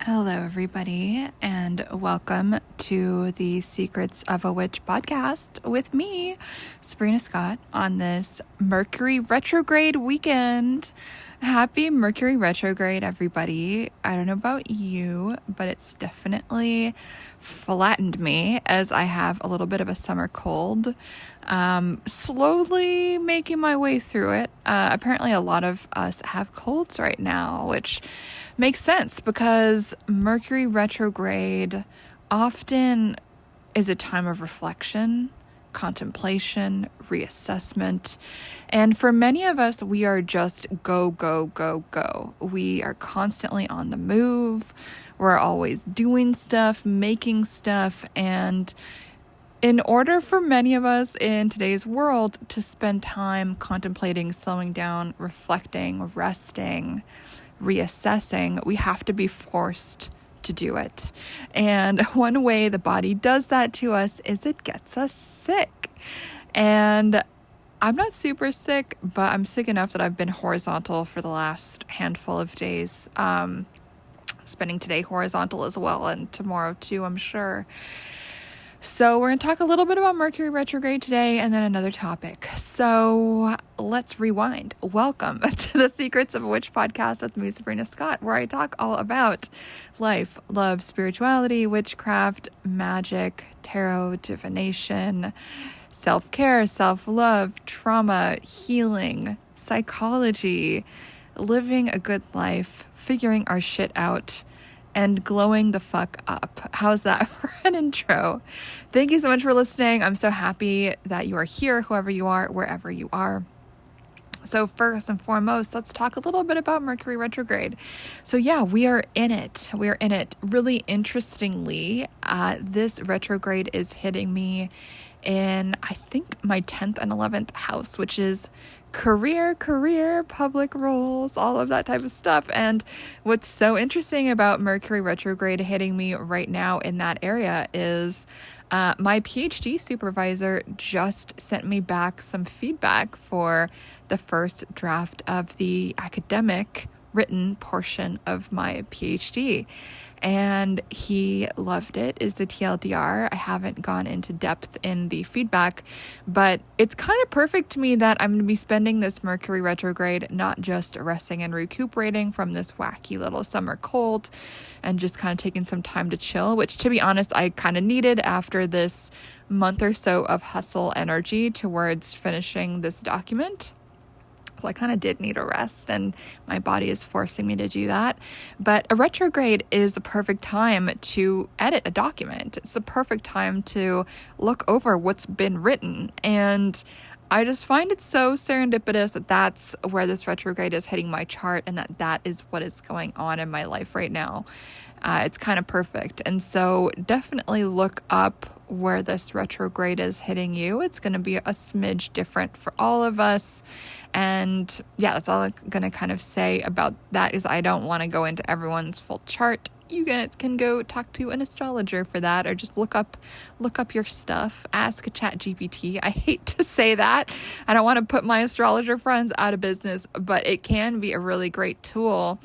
Hello, everybody, and welcome to the Secrets of a Witch podcast with me, Sabrina Scott, on this Mercury Retrograde weekend. Happy Mercury Retrograde, everybody. I don't know about you, but it's definitely flattened me as I have a little bit of a summer cold. Slowly making my way through it. Apparently a lot of us have colds right now, which makes sense because Mercury retrograde often is a time of reflection, contemplation, reassessment. And for many of us, we are just go, go, go, go. We are constantly on the move. We're always doing stuff, making stuff. And in order for many of us in today's world to spend time contemplating, slowing down, reflecting, resting, reassessing, we have to be forced to do it. And one way the body does that to us is it gets us sick. And I'm not super sick, but I'm sick enough that I've been horizontal for the last handful of days. Spending today horizontal as well, and tomorrow too, I'm sure. So we're going to talk a little bit about Mercury retrograde today and then another topic. So let's rewind. Welcome to the Secrets of a Witch podcast with me, Sabrina Scott, where I talk all about life, love, spirituality, witchcraft, magic, tarot, divination, self-care, self-love, trauma, healing, psychology, living a good life, figuring our shit out, and glowing the fuck up. How's that for an intro? Thank you so much for listening. I'm so happy that you are here, whoever you are, wherever you are. So first and foremost, let's talk a little bit about Mercury retrograde. So yeah, we are in it. We are in it. Really interestingly, this retrograde is hitting me in, I think, my 10th and 11th house, which is career, public roles, all of that type of stuff. And what's so interesting about Mercury retrograde hitting me right now in that area is my PhD supervisor just sent me back some feedback for the first draft of the academic written portion of my PhD. And he loved it, is the TLDR. I haven't gone into depth in the feedback, but it's kind of perfect to me that I'm going to be spending this Mercury retrograde not just resting and recuperating from this wacky little summer cold and just kind of taking some time to chill, which, to be honest, I kind of needed after this month or so of hustle energy towards finishing this document. So I kind of did need a rest, and my body is forcing me to do that. But a retrograde is the perfect time to edit a document. It's the perfect time to look over what's been written. And I just find it so serendipitous that that's where this retrograde is hitting my chart, and that is what is going on in my life right now. It's kind of perfect. And so definitely look up where this retrograde is hitting you. It's going to be a smidge different for all of us. And yeah, that's all I'm going to kind of say about that, is I don't want to go into everyone's full chart. You guys can go talk to an astrologer for that, or just look up your stuff. Ask a ChatGPT. I hate to say that. I don't want to put my astrologer friends out of business, but it can be a really great tool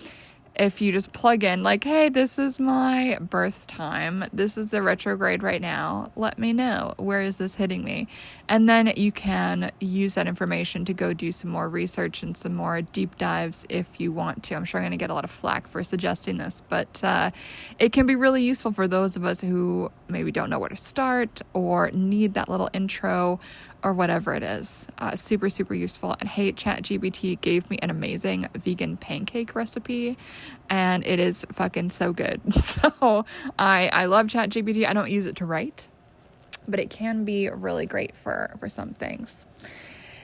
if you just plug in, like, hey, this is my birth time. This is the retrograde right now. Let me know. Where is this hitting me? And then you can use that information to go do some more research and some more deep dives if you want to. I'm sure I'm going to get a lot of flack for suggesting this, but it can be really useful for those of us who maybe don't know where to start or need that little intro or whatever it is. Super, super useful. And hey, ChatGPT gave me an amazing vegan pancake recipe, and it is fucking so good. So I love ChatGPT. I don't use it to write, but it can be really great for some things.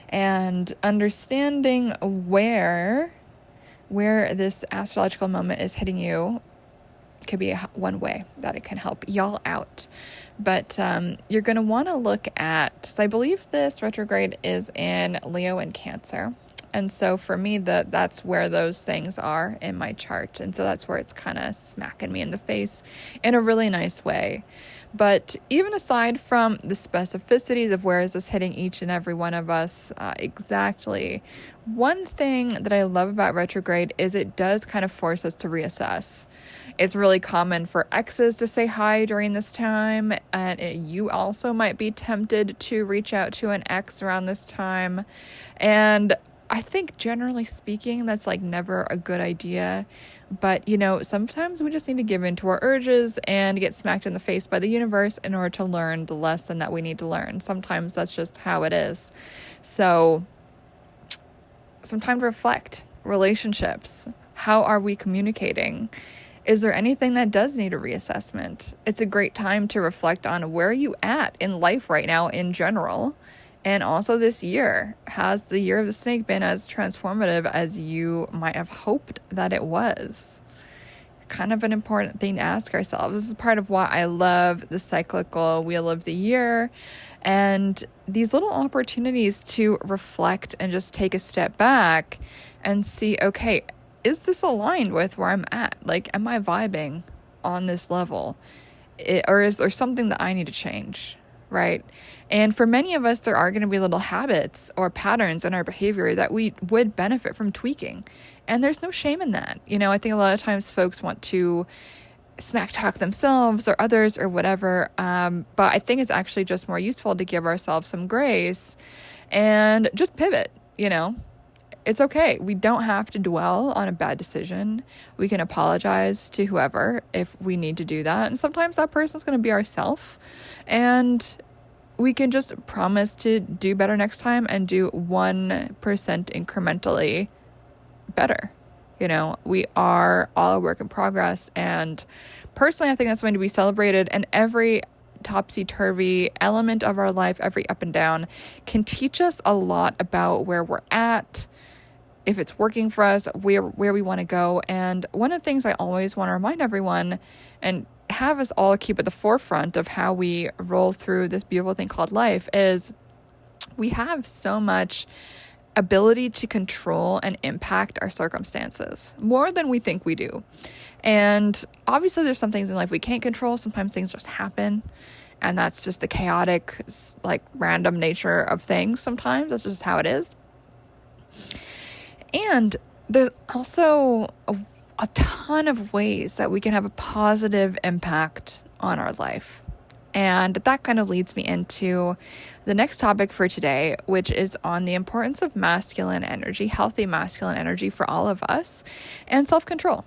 And understanding where this astrological moment is hitting you could be one way that it can help y'all out. But you're going to want to look at, so I believe this retrograde is in Leo and Cancer. And so for me, that's where those things are in my chart. And so that's where it's kind of smacking me in the face in a really nice way. But even aside from the specificities of where is this hitting each and every one of us exactly, one thing that I love about retrograde is it does kind of force us to reassess. It's really common for exes to say hi during this time, and you also might be tempted to reach out to an ex around this time. And I think generally speaking, that's like never a good idea. But, sometimes we just need to give in to our urges and get smacked in the face by the universe in order to learn the lesson that we need to learn. Sometimes that's just how it is. So, some time to reflect. Relationships. How are we communicating? Is there anything that does need a reassessment? It's a great time to reflect on where are you at in life right now in general. And also this year, has the year of the snake been as transformative as you might have hoped that it was? Kind of an important thing to ask ourselves. This is part of why I love the cyclical wheel of the year and these little opportunities to reflect and just take a step back and see, okay, is this aligned with where I'm at? Like, am I vibing on this level? Or is there something that I need to change? Right? And for many of us, there are going to be little habits or patterns in our behavior that we would benefit from tweaking. And there's no shame in that. I think a lot of times folks want to smack talk themselves or others or whatever. But I think it's actually just more useful to give ourselves some grace and just pivot, It's okay. We don't have to dwell on a bad decision. We can apologize to whoever if we need to do that. And sometimes that person's going to be ourself. And we can just promise to do better next time and do 1% incrementally better. We are all a work in progress. And personally, I think that's going to be celebrated. And every topsy-turvy element of our life, every up and down, can teach us a lot about where we're at, if it's working for us, where we want to go. And one of the things I always want to remind everyone and have us all keep at the forefront of how we roll through this beautiful thing called life is we have so much ability to control and impact our circumstances more than we think we do. And obviously there's some things in life we can't control. Sometimes things just happen. And that's just the chaotic, random nature of things. Sometimes that's just how it is. And there's also a ton of ways that we can have a positive impact on our life. And that kind of leads me into the next topic for today, which is on the importance of masculine energy, healthy masculine energy for all of us, and self-control.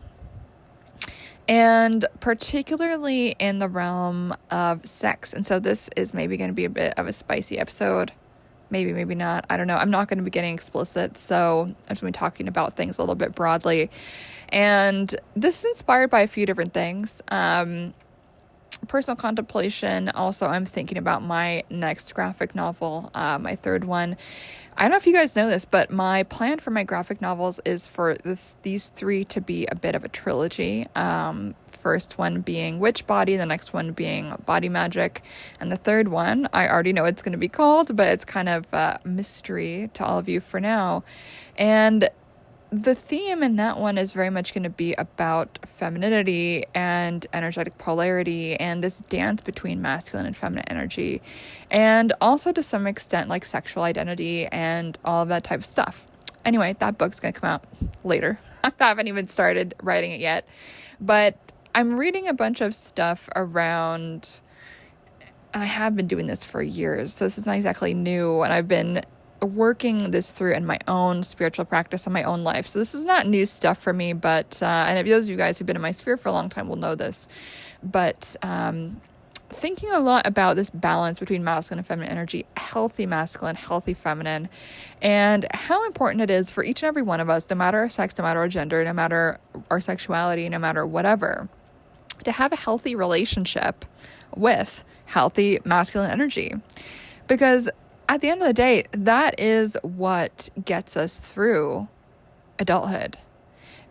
And particularly in the realm of sex. And so this is maybe going to be a bit of a spicy episode. Maybe not. I don't know. I'm not going to be getting explicit, so I'm just going to be talking about things a little bit broadly. And this is inspired by a few different things. Personal contemplation. Also, I'm thinking about my next graphic novel, my third one. I don't know if you guys know this, but my plan for my graphic novels is for these three to be a bit of a trilogy. First one being Witch Body, the next one being Body Magic, and the third one, I already know what it's going to be called, but it's kind of a mystery to all of you for now. And the theme in that one is very much going to be about femininity and energetic polarity and this dance between masculine and feminine energy, and also to some extent like sexual identity and all of that type of stuff. Anyway, that book's going to come out later. I haven't even started writing it yet, but I'm reading a bunch of stuff around, and I have been doing this for years, so this is not exactly new, and I've been working this through in my own spiritual practice in my own life. So this is not new stuff for me, but and if those of you guys who've been in my sphere for a long time will know this, but thinking a lot about this balance between masculine and feminine energy, healthy masculine, healthy feminine, and how important it is for each and every one of us, no matter our sex, no matter our gender, no matter our sexuality, no matter whatever, to have a healthy relationship with healthy masculine energy. Because at the end of the day, that is what gets us through adulthood.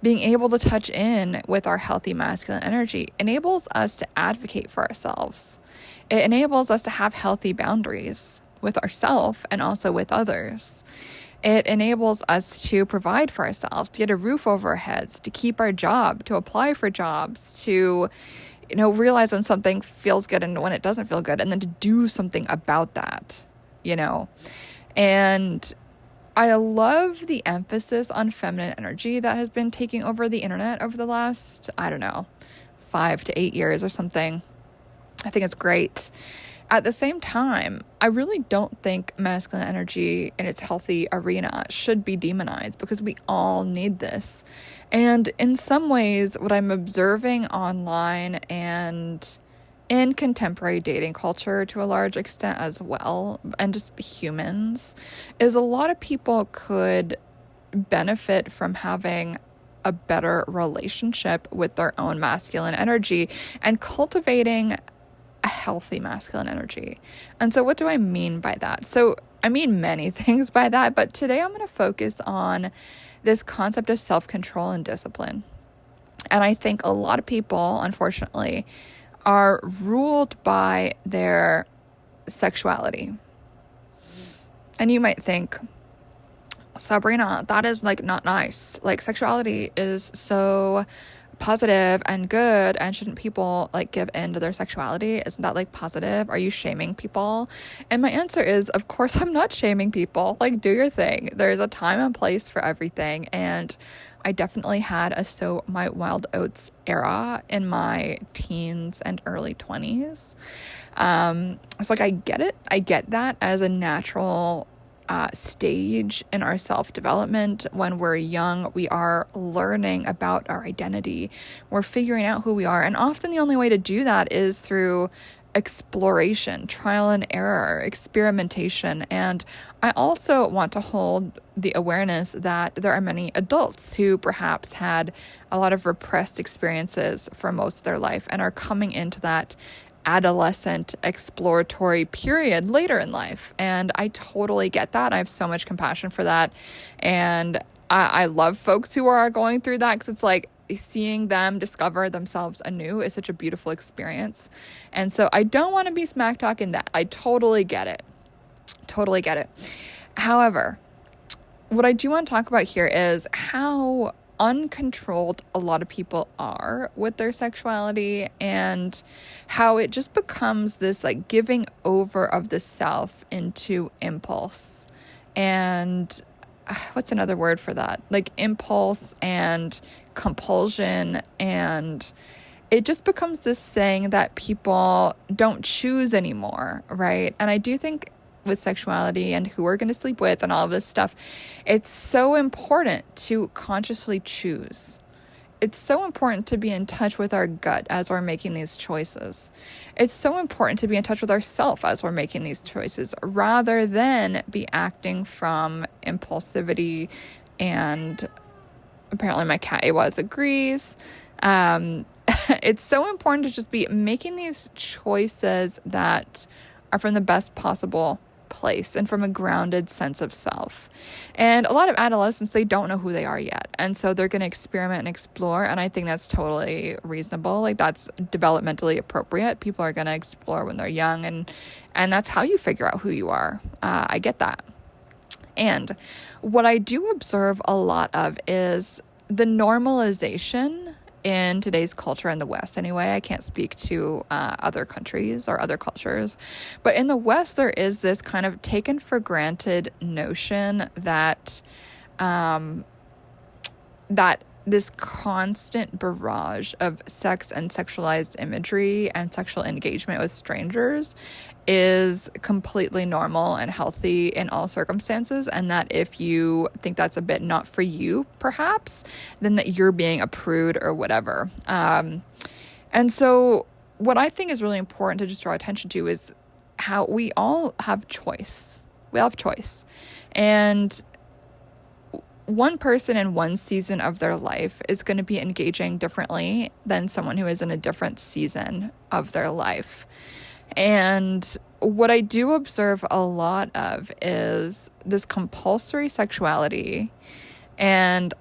Being able to touch in with our healthy masculine energy enables us to advocate for ourselves. It enables us to have healthy boundaries with ourselves and also with others. It enables us to provide for ourselves, to get a roof over our heads, to keep our job, to apply for jobs, to, realize when something feels good and when it doesn't feel good, and then to do something about that, And I love the emphasis on feminine energy that has been taking over the internet over the last, 5 to 8 years or something. I think it's great. At the same time, I really don't think masculine energy in its healthy arena should be demonized, because we all need this. And in some ways, what I'm observing online and in contemporary dating culture to a large extent as well, and just humans, is a lot of people could benefit from having a better relationship with their own masculine energy and cultivating a healthy masculine energy. And so what do I mean by that? So I mean many things by that, but today I'm going to focus on this concept of self-control and discipline. And I think a lot of people, unfortunately, are ruled by their sexuality. And you might think, Sabrina, that is not nice. Sexuality is so positive and good, and shouldn't people give in to their sexuality? Isn't that positive? Are you shaming people? And my answer is, of course I'm not shaming people. Do your thing. There's a time and place for everything, and I definitely had a sow my wild oats era in my teens and early 20s. It's I get it. I get that as a natural stage in our self-development. When we're young, we are learning about our identity. We're figuring out who we are. And often the only way to do that is through exploration, trial and error, experimentation. And I also want to hold the awareness that there are many adults who perhaps had a lot of repressed experiences for most of their life and are coming into that adolescent exploratory period later in life. And I totally get that. I have so much compassion for that. And I love folks who are going through that, because it's seeing them discover themselves anew is such a beautiful experience. And so I don't want to be smack talking that. I totally get it. Totally get it. However, what I do want to talk about here is how uncontrolled a lot of people are with their sexuality, and how it just becomes this giving over of the self into impulse. And what's another word for that? Impulse and compulsion, and it just becomes this thing that people don't choose anymore, right? And I do think with sexuality and who we're going to sleep with and all of this stuff, it's so important to consciously choose. It's so important to be in touch with our gut as we're making these choices. It's so important to be in touch with ourselves as we're making these choices, rather than be acting from impulsivity. And apparently my cat Awaz agrees. It's so important to just be making these choices that are from the best possible place and from a grounded sense of self. And a lot of adolescents, they don't know who they are yet, and so they're going to experiment and explore, and I think that's totally reasonable. That's developmentally appropriate. People are going to explore when they're young, and that's how you figure out who you are. I get that. And what I do observe a lot of is the normalization in today's culture in the West. Anyway, I can't speak to other countries or other cultures, but in the West, there is this kind of taken for granted notion that that this constant barrage of sex and sexualized imagery and sexual engagement with strangers is completely normal and healthy in all circumstances, and that if you think that's a bit not for you, perhaps, then that you're being a prude or whatever. And so what I think is really important to just draw attention to is how we all have choice. We all have choice. And one person in one season of their life is going to be engaging differently than someone who is in a different season of their life. And what I do observe a lot of is this compulsory sexuality, and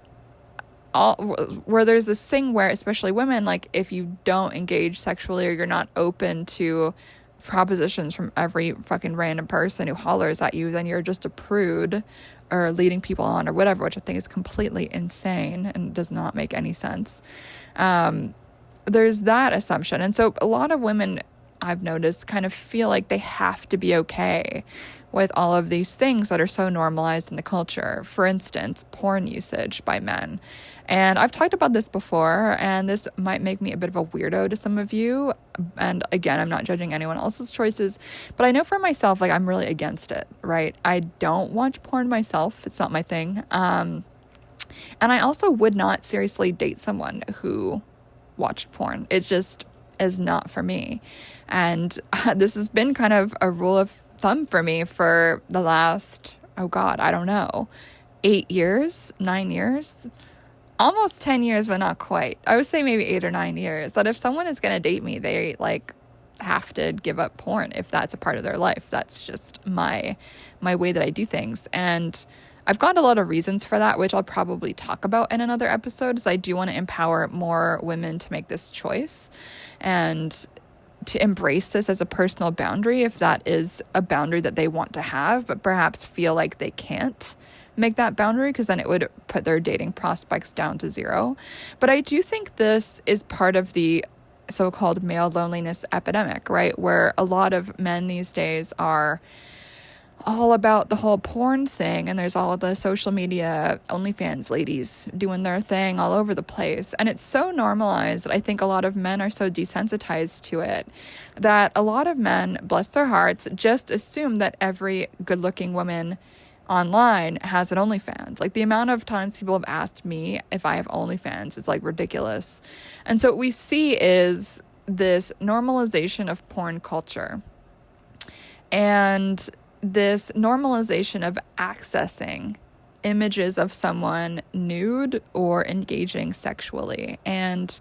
where there's this thing where, especially women, if you don't engage sexually or you're not open to propositions from every fucking random person who hollers at you, then you're just a prude or leading people on or whatever, which I think is completely insane and does not make any sense. There's that assumption. And so a lot of women, I've noticed, kind of feel like they have to be okay with all of these things that are so normalized in the culture. For instance, porn usage by men. And I've talked about this before, and this might make me a bit of a weirdo to some of you. And again, I'm not judging anyone else's choices, but I know for myself, like, I'm really against it, right? I don't watch porn myself. It's not my thing. And I also would not seriously date someone who watched porn. It just is not for me. And this has been kind of a rule of thumb for me for the last, oh God, I don't know, 8 years, 9 years, almost 10 years, but not quite. I would say maybe 8 or 9 years, that if someone is going to date me, they like have to give up porn if that's a part of their life. That's just my way that I do things. And I've got a lot of reasons for that, which I'll probably talk about in another episode, because I do want to empower more women to make this choice and to embrace this as a personal boundary, if that is a boundary that they want to have, but perhaps feel like they can't make that boundary, because then it would put their dating prospects down to zero. But I do think this is part of the so-called male loneliness epidemic, right? Where a lot of men these days are all about the whole porn thing, and there's all of the social media OnlyFans ladies doing their thing all over the place, and it's so normalized that I think a lot of men are so desensitized to it that a lot of men, bless their hearts, just assume that every good-looking woman online has an OnlyFans. Like, the amount of times people have asked me if I have OnlyFans is like ridiculous. And so what we see is this normalization of porn culture and this normalization of accessing images of someone nude or engaging sexually. And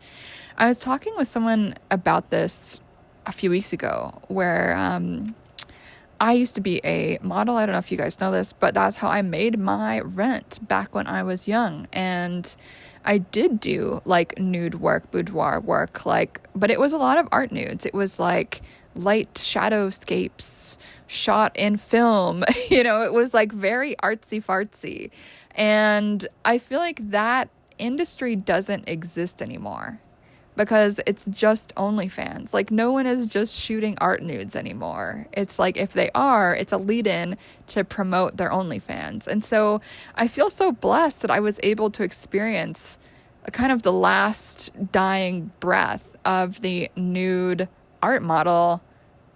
I was talking with someone about this a few weeks ago, where I used to be a model. I don't know if you guys know this, but that's how I made my rent back when I was young. And I did do like nude work, boudoir work, but it was a lot of art nudes. It was like light shadowscapes shot in film. It was like very artsy fartsy. And I feel like that industry doesn't exist anymore, because it's just OnlyFans. Like, no one is just shooting art nudes anymore. It's like, if they are, it's a lead-in to promote their OnlyFans. And so I feel so blessed that I was able to experience kind of the last dying breath of the nude art model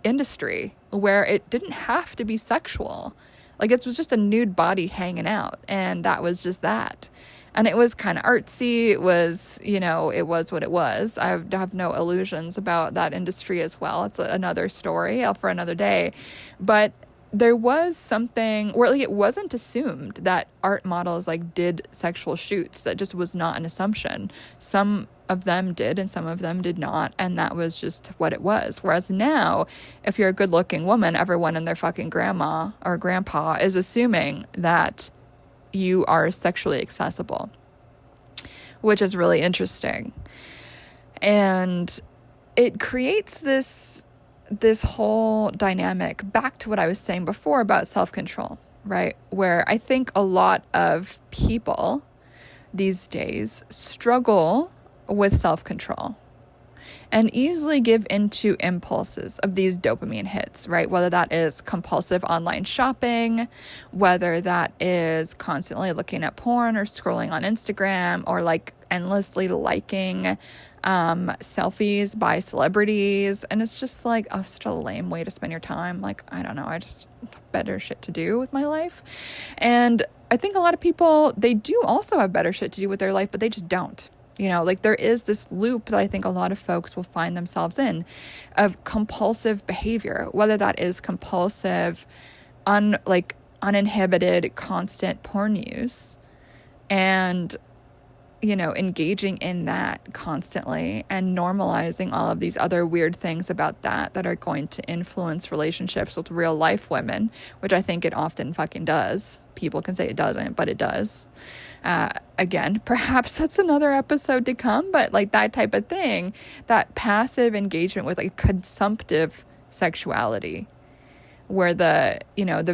industry, where it didn't have to be sexual. Like, it was just a nude body hanging out, and that was just that. And it was kind of artsy. It was, it was what it was. I have no illusions about that industry as well. It's another story for another day. But there was something where, like, it wasn't assumed that art models did sexual shoots. That just was not an assumption. Some of them did and some of them did not, and that was just what it was. Whereas now, if you're a good-looking woman, everyone and their fucking grandma or grandpa is assuming that you are sexually accessible, which is really interesting. And it creates this whole dynamic, back to what I was saying before about self-control, right? Where I think a lot of people these days struggle with self-control and easily give into impulses of these dopamine hits, right? Whether that is compulsive online shopping, whether that is constantly looking at porn or scrolling on Instagram, or endlessly liking selfies by celebrities. And it's just such a lame way to spend your time. I don't know, I just have better shit to do with my life. And I think a lot of people, they do also have better shit to do with their life, but they just don't. There is this loop that I think a lot of folks will find themselves in of compulsive behavior, whether that is compulsive, uninhibited, constant porn use, and, engaging in that constantly and normalizing all of these other weird things about that are going to influence relationships with real life women, which I think it often fucking does. People can say it doesn't, but it does. Again, perhaps that's another episode to come, but that type of thing, that passive engagement with consumptive sexuality, where the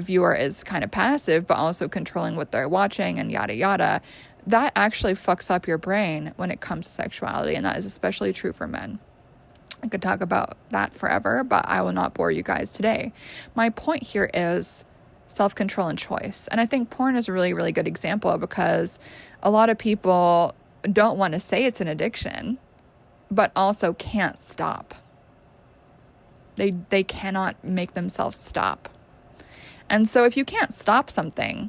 viewer is kind of passive, but also controlling what they're watching and yada, yada. That actually fucks up your brain when it comes to sexuality. And that is especially true for men. I could talk about that forever, but I will not bore you guys today. My point here is self-control and choice. And I think porn is a really, really good example, because a lot of people don't want to say it's an addiction, but also can't stop. They cannot make themselves stop. And so if you can't stop something,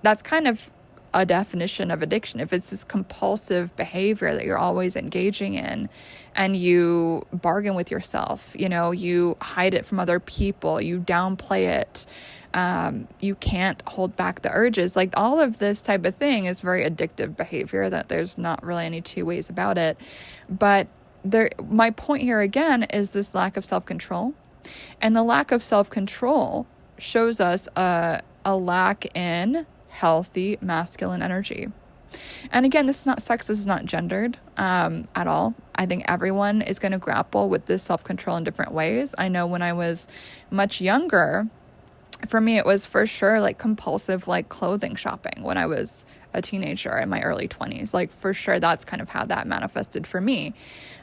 that's kind of a definition of addiction. If it's this compulsive behavior that you're always engaging in, and you bargain with yourself, you hide it from other people, you downplay it, you can't hold back the urges, like all of this type of thing is very addictive behavior, that there's not really any two ways about it. But my point here again is this lack of self-control. And the lack of self-control shows us a lack in healthy masculine energy. And again, sex is not gendered at all. I think everyone is going to grapple with this self-control in different ways. I know when I was much younger, for me, it was for sure like compulsive, like clothing shopping when I was a teenager in my early 20s. Like for sure, that's kind of how that manifested for me.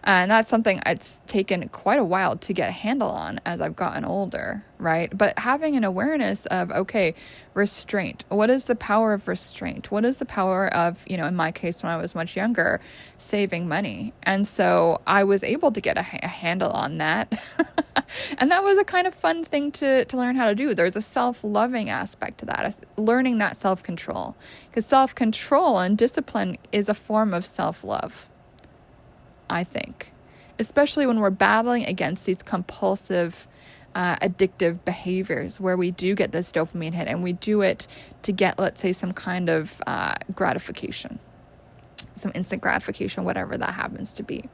And that's something it's taken quite a while to get a handle on as I've gotten older, right? But having an awareness of, okay, restraint. What is the power of restraint? What is the power of, in my case, when I was much younger, saving money? And so I was able to get a handle on that. And that was a kind of fun thing to learn how to do. There's a self-loving aspect to that, learning that self-control. Because self-control and discipline is a form of self-love, I think. Especially when we're battling against these compulsive, addictive behaviors where we do get this dopamine hit, and we do it to get, let's say, some kind of gratification, some instant gratification, whatever that happens to be.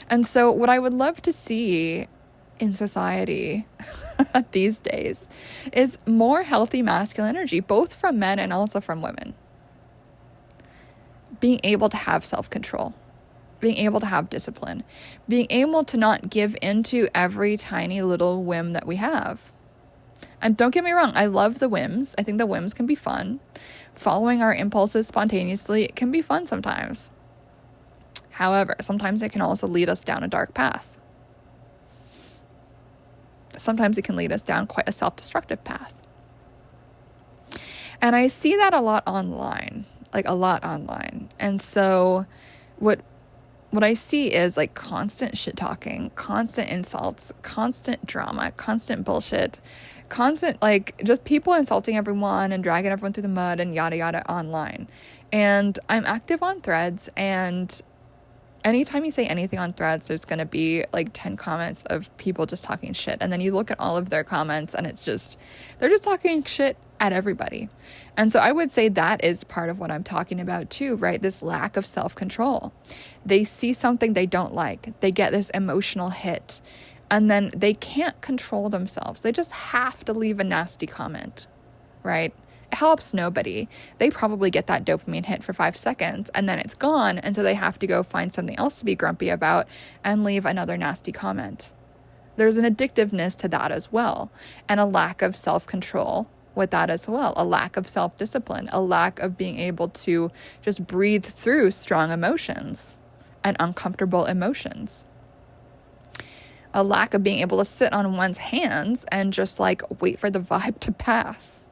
And so what I would love to see in society these days is more healthy masculine energy, both from men and also from women. Being able to have self-control, being able to have discipline, being able to not give into every tiny little whim that we have. And don't get me wrong, I love the whims. I think the whims can be fun. Following our impulses spontaneously, it can be fun sometimes. However, sometimes it can also lead us down a dark path. Sometimes it can lead us down quite a self-destructive path. And I see that a lot online. And so what I see is like constant shit talking, constant insults, constant drama, constant bullshit, constant just people insulting everyone and dragging everyone through the mud and yada yada online. And I'm active on Threads, and anytime you say anything on Threads, there's going to be 10 comments of people just talking shit. And then you look at all of their comments and they're just talking shit at everybody. And so I would say that is part of what I'm talking about too, right? This lack of self-control. They see something they don't like. They get this emotional hit, and then they can't control themselves. They just have to leave a nasty comment, right? It helps nobody. They probably get that dopamine hit for 5 seconds and then it's gone. And so they have to go find something else to be grumpy about and leave another nasty comment. There's an addictiveness to that as well, and a lack of self-control with that as well, a lack of self-discipline, a lack of being able to just breathe through strong emotions and uncomfortable emotions. A lack of being able to sit on one's hands and just wait for the vibe to pass.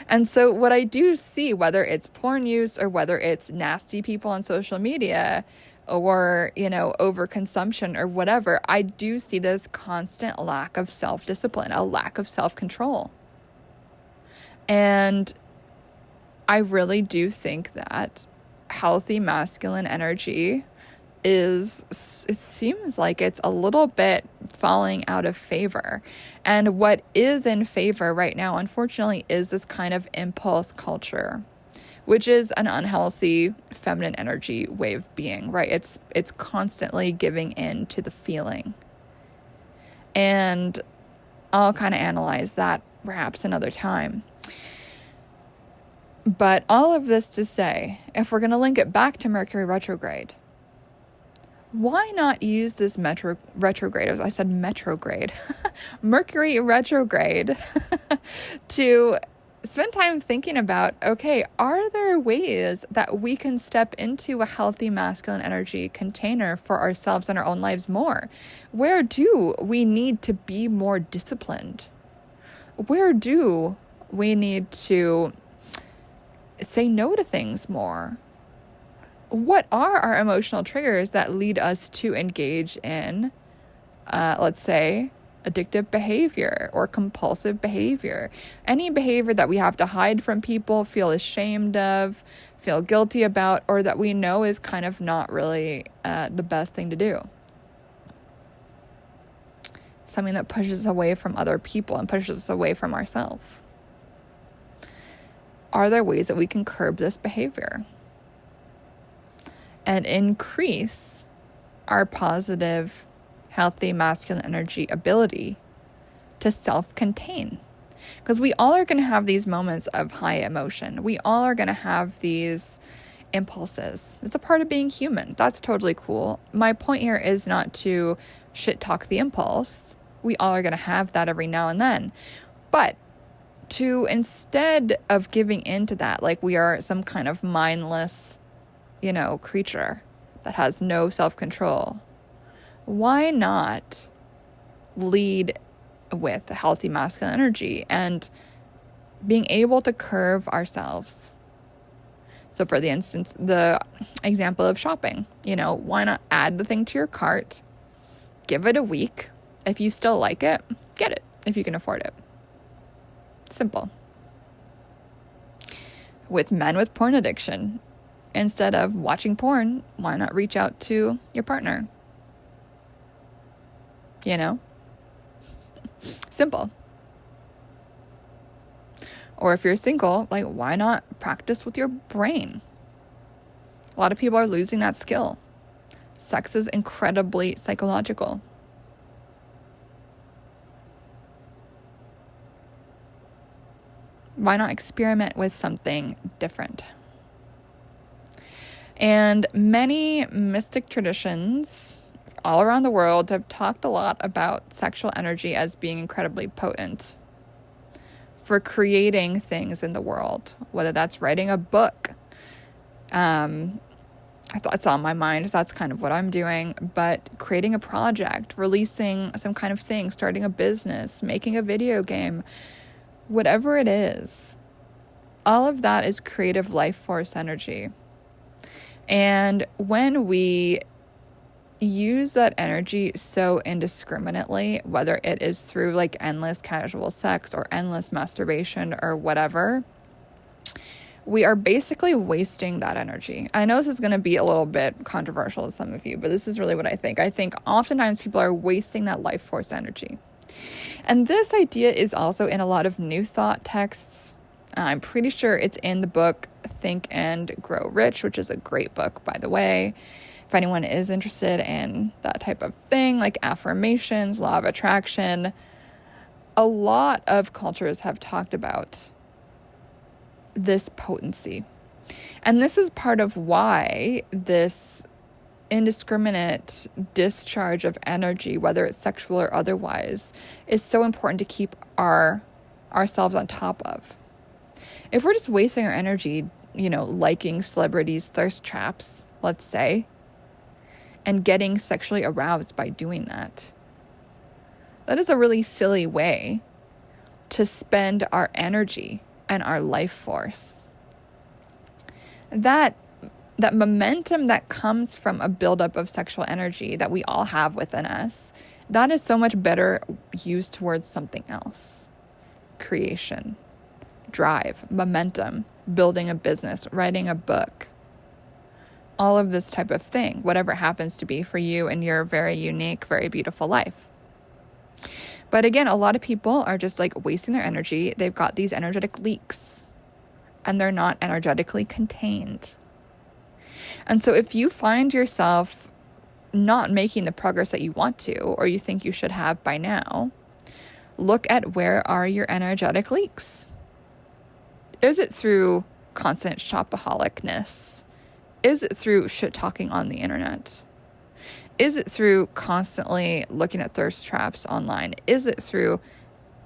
And so what I do see, whether it's porn use or whether it's nasty people on social media or, overconsumption or whatever, I do see this constant lack of self-discipline, a lack of self-control. And I really do think that healthy masculine energy it seems like it's a little bit falling out of favor. And what is in favor right now, unfortunately, is this kind of impulse culture, which is an unhealthy feminine energy way of being, right? It's constantly giving in to the feeling. And I'll kind of analyze that perhaps another time. But all of this to say, if we're going to link it back to Mercury Retrograde, why not use this retrograde, as I said, metrograde, Mercury retrograde, to spend time thinking about, okay, are there ways that we can step into a healthy masculine energy container for ourselves and our own lives more? Where do we need to be more disciplined? Where do we need to say no to things more? What are our emotional triggers that lead us to engage in, let's say, addictive behavior or compulsive behavior? Any behavior that we have to hide from people, feel ashamed of, feel guilty about, or that we know is kind of not really the best thing to do. Something that pushes us away from other people and pushes us away from ourselves. Are there ways that we can curb this behavior and increase our positive, healthy, masculine energy ability to self-contain? Because we all are going to have these moments of high emotion. We all are going to have these impulses. It's a part of being human. That's totally cool. My point here is not to shit talk the impulse. We all are going to have that every now and then. But to, instead of giving into that, like we are some kind of mindless, creature that has no self-control, why not lead with healthy masculine energy and being able to curve ourselves? So for the instance, the example of shopping, why not add the thing to your cart, give it a week. If you still like it, get it if you can afford it. Simple. With men with porn addiction, instead of watching porn, why not reach out to your partner? Simple. Or if you're single, why not practice with your brain? A lot of people are losing that skill. Sex is incredibly psychological. Why not experiment with something different? And many mystic traditions all around the world have talked a lot about sexual energy as being incredibly potent for creating things in the world, whether that's writing a book. That's on my mind, so that's kind of what I'm doing, but creating a project, releasing some kind of thing, starting a business, making a video game, whatever it is, all of that is creative life force energy. And when we use that energy so indiscriminately, whether it is through endless casual sex or endless masturbation or whatever, we are basically wasting that energy. I know this is going to be a little bit controversial to some of you, but this is really what I think. I think oftentimes people are wasting that life force energy. And this idea is also in a lot of New Thought texts. I'm pretty sure it's in the book Think and Grow Rich, which is a great book, by the way. If anyone is interested in that type of thing, like affirmations, law of attraction, a lot of cultures have talked about this potency. And this is part of why this indiscriminate discharge of energy, whether it's sexual or otherwise, is so important to keep ourselves on top of. If we're just wasting our energy, liking celebrities' thirst traps, let's say, and getting sexually aroused by doing that, that is a really silly way to spend our energy and our life force. That momentum that comes from a buildup of sexual energy that we all have within us, that is so much better used towards something else. Creation, drive, momentum, building a business, writing a book, all of this type of thing, whatever it happens to be for you in your very unique, very beautiful life. But again, a lot of people are just wasting their energy. They've got these energetic leaks and they're not energetically contained. And so if you find yourself not making the progress that you want to, or you think you should have by now, look at where are your energetic leaks. Is it through constant shopaholicness? Is it through shit talking on the internet? Is it through constantly looking at thirst traps online? Is it through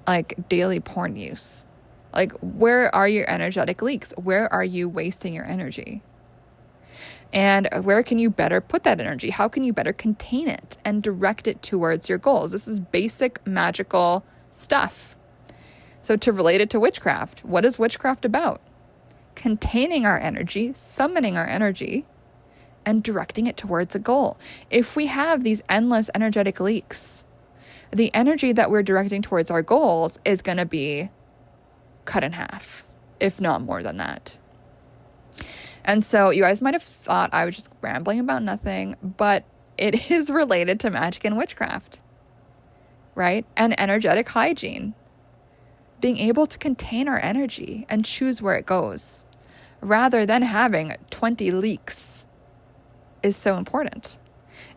like daily porn use? Like, where are your energetic leaks? Where are you wasting your energy? And where can you better put that energy? How can you better contain it and direct it towards your goals? This is basic magical stuff. So to relate it to witchcraft, what is witchcraft about? Containing our energy, summoning our energy, and directing it towards a goal. If we have these endless energetic leaks, the energy that we're directing towards our goals is going to be cut in half, if not more than that. And so you guys might have thought I was just rambling about nothing, but it is related to magic and witchcraft, right? And energetic hygiene. Being able to contain our energy and choose where it goes, rather than having 20 leaks, is so important.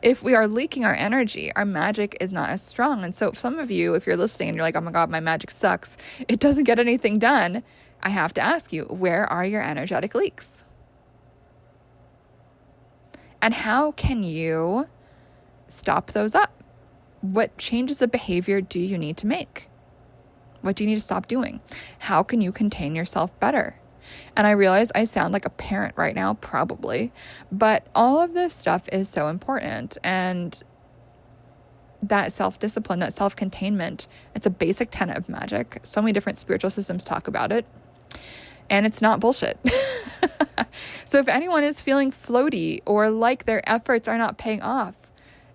If we are leaking our energy, our magic is not as strong. And so some of you, if you're listening and you're like, oh my God, my magic sucks, it doesn't get anything done, I have to ask you, where are your energetic leaks? And how can you stop those up? What changes of behavior do you need to make? What do you need to stop doing? How can you contain yourself better? And I realize I sound like a parent right now, probably, but all of this stuff is so important. And that self-discipline, that self-containment, it's a basic tenet of magic. So many different spiritual systems talk about it. And it's not bullshit. So if anyone is feeling floaty or like their efforts are not paying off,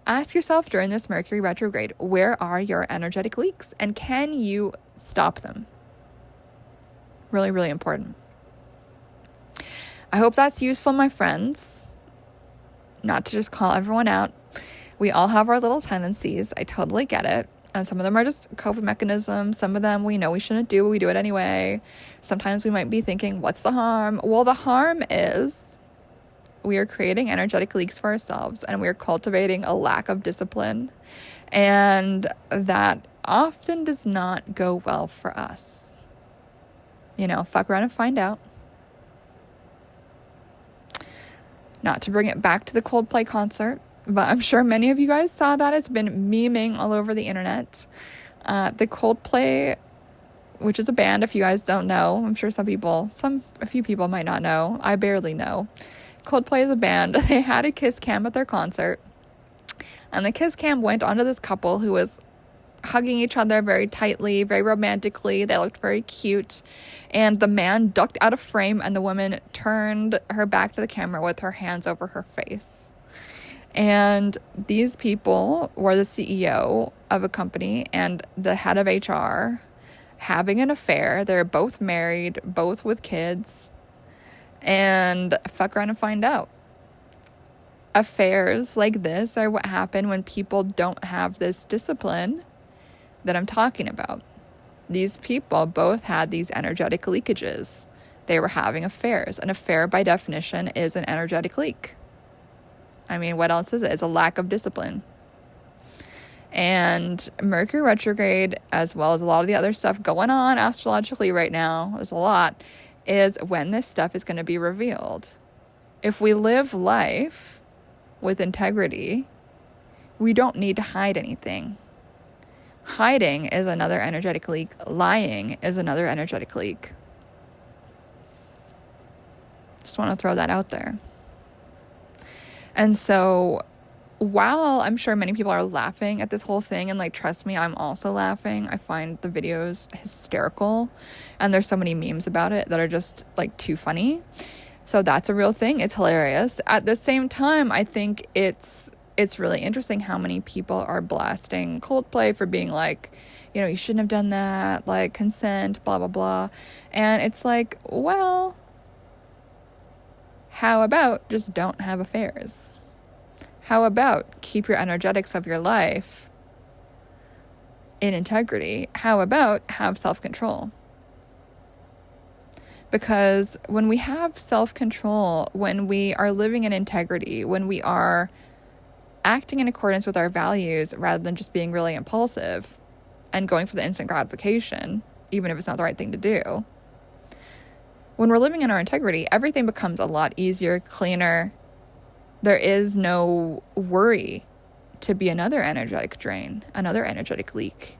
ask yourself during this Mercury retrograde, where are your energetic leaks? And can you stop them? Really, really important. I hope that's useful, my friends. Not to just call everyone out. We all have our little tendencies. I totally get it. And some of them are just coping mechanisms. Some of them we know we shouldn't do, but we do it anyway. Sometimes we might be thinking, what's the harm? Well, the harm is we are creating energetic leaks for ourselves, and we are cultivating a lack of discipline. And that often does not go well for us. You know, fuck around and find out. Not to bring it back to the Coldplay concert, but I'm sure many of you guys saw that. It's been memeing all over the internet. The Coldplay, which is a band, if you guys don't know, I'm sure a few people might not know. I barely know. Coldplay is a band. They had a kiss cam at their concert, and the kiss cam went onto this couple who was hugging each other very tightly, very romantically. They looked very cute, and the man ducked out of frame, and the woman turned her back to the camera with her hands over her face. And these people were the CEO of a company and the head of HR having an affair. They're both married, both with kids, and fuck around and find out. Affairs like this are what happen when people don't have this discipline that I'm talking about. These people both had these energetic leakages. They were having affairs. An affair, by definition, is an energetic leak. I mean, what else is it? It's a lack of discipline. And Mercury retrograde, as well as a lot of the other stuff going on astrologically right now, there's a lot, is when this stuff is going to be revealed. If we live life with integrity, we don't need to hide anything. Hiding is another energetic leak. Lying is another energetic leak. Just want to throw that out there. And so while I'm sure many people are laughing at this whole thing, and like, trust me, I'm also laughing. I find the videos hysterical, and there's so many memes about it that are just like too funny. So that's a real thing. It's hilarious. At the same time, I think it's really interesting how many people are blasting Coldplay for being like, you know, you shouldn't have done that, like consent, blah, blah, blah. And it's like, well, how about just don't have affairs? How about keep your energetics of your life in integrity? How about have self-control? Because when we have self-control, when we are living in integrity, when we are acting in accordance with our values rather than just being really impulsive and going for the instant gratification, even if it's not the right thing to do, when we're living in our integrity, everything becomes a lot easier, cleaner. There is no worry to be another energetic drain, another energetic leak.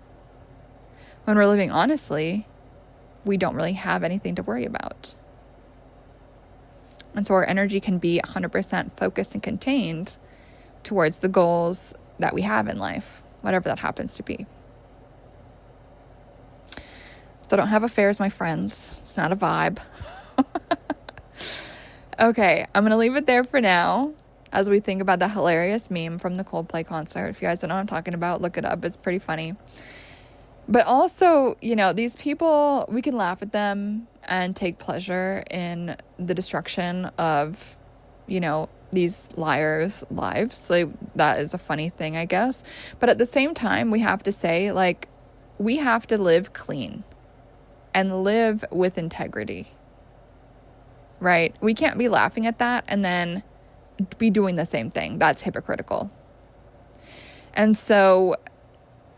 When we're living honestly, we don't really have anything to worry about. And so our energy can be 100% focused and contained towards the goals that we have in life, whatever that happens to be. So don't have affairs, my friends. It's not a vibe. Okay, I'm going to leave it there for now as we think about the hilarious meme from the Coldplay concert. If you guys don't know what I'm talking about, look it up. It's pretty funny. But also, these people, we can laugh at them and take pleasure in the destruction of, these liars' lives. Like, that is a funny thing, I guess. But at the same time, we have to say, we have to live clean and live with integrity, right? We can't be laughing at that and then be doing the same thing. That's hypocritical. And so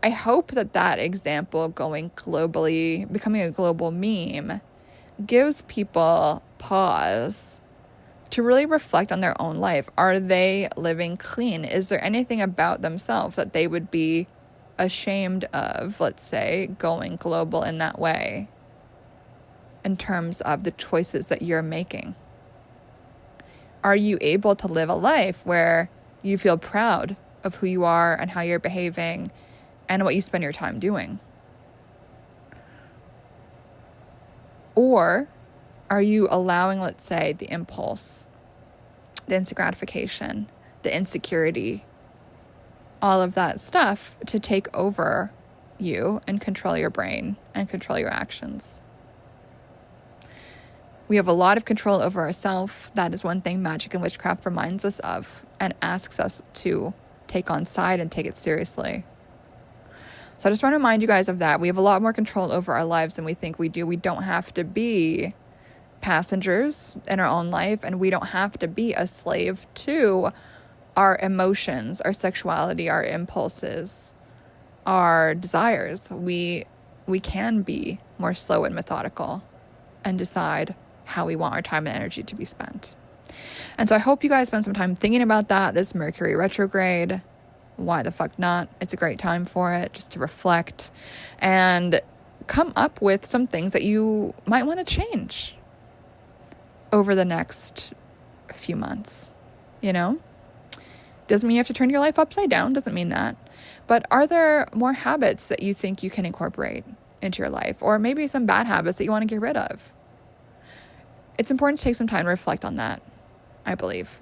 I hope that example going globally, becoming a global meme, gives people pause to really reflect on their own life. Are they living clean? Is there anything about themselves that they would be ashamed of, let's say, going global in that way in terms of the choices that you're making? Are you able to live a life where you feel proud of who you are and how you're behaving and what you spend your time doing? Or are you allowing, let's say, the impulse, the instant gratification, the insecurity, all of that stuff to take over you and control your brain and control your actions? We have a lot of control over ourselves. That is one thing magic and witchcraft reminds us of and asks us to take on side and take it seriously. So I just want to remind you guys of that. We have a lot more control over our lives than we think we do. We don't have to be passengers in our own life, and we don't have to be a slave to our emotions, our sexuality, our impulses, our desires. We can be more slow and methodical and decide how we want our time and energy to be spent. And so I hope you guys spend some time thinking about that, this Mercury retrograde. Why the fuck not? It's a great time for it, just to reflect and come up with some things that you might want to change over the next few months. Doesn't mean you have to turn your life upside down, doesn't mean that. But are there more habits that you think you can incorporate into your life? Or maybe some bad habits that you want to get rid of? It's important to take some time to reflect on that, I believe.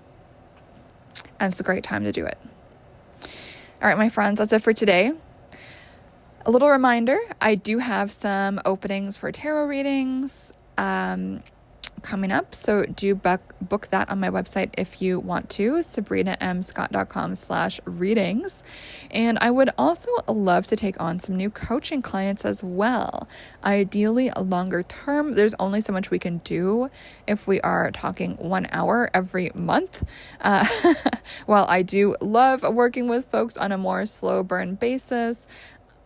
And it's a great time to do it. All right, my friends, that's it for today. A little reminder, I do have some openings for tarot readings coming up, so do book that on my website if you want to, sabrinamscott.com/readings. And I would also love to take on some new coaching clients as well. Ideally, a longer term. There's only so much we can do if we are talking 1 hour every month. While I do love working with folks on a more slow burn basis,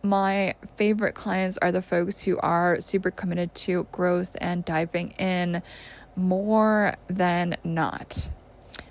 my favorite clients are the folks who are super committed to growth and diving in more than not.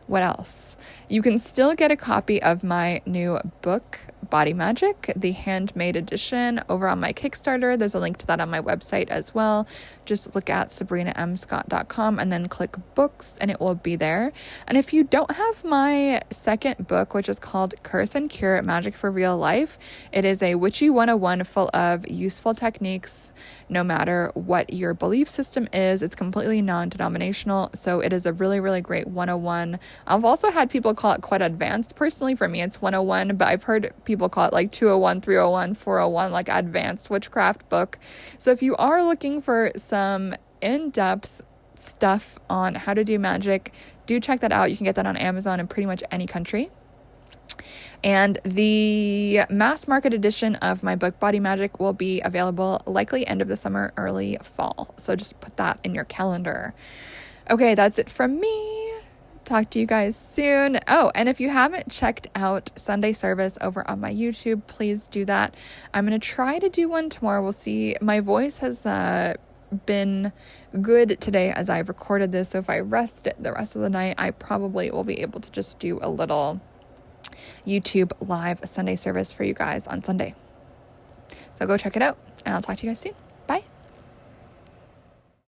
What else? You can still get a copy of my new book, Body Magic, the handmade edition, over on my Kickstarter. There's a link to that on my website as well. Just look at sabrinamscott.com and then click books and it will be there. And if you don't have my second book, which is called Curse and Cure Magic for Real Life, it is a witchy 101 full of useful techniques no matter what your belief system is. It's completely non-denominational, so it is a really, really great 101. I've also had people call it quite advanced. Personally, for me, it's 101, but I've heard people call it like 201, 301, 401, like advanced witchcraft book. So if you are looking for some in-depth stuff on how to do magic, do check that out. You can get that on Amazon in pretty much any country. And the mass market edition of my book, Body Magic, will be available likely end of the summer, early fall. So just put that in your calendar. Okay, that's it from me. Talk to you guys soon. Oh, and if you haven't checked out Sunday service over on my YouTube, please do that. I'm going to try to do one tomorrow. We'll see. My voice has been good today as I've recorded this. So if I rest it the rest of the night, I probably will be able to just do a little YouTube live Sunday service for you guys on Sunday. So go check it out, and I'll talk to you guys soon.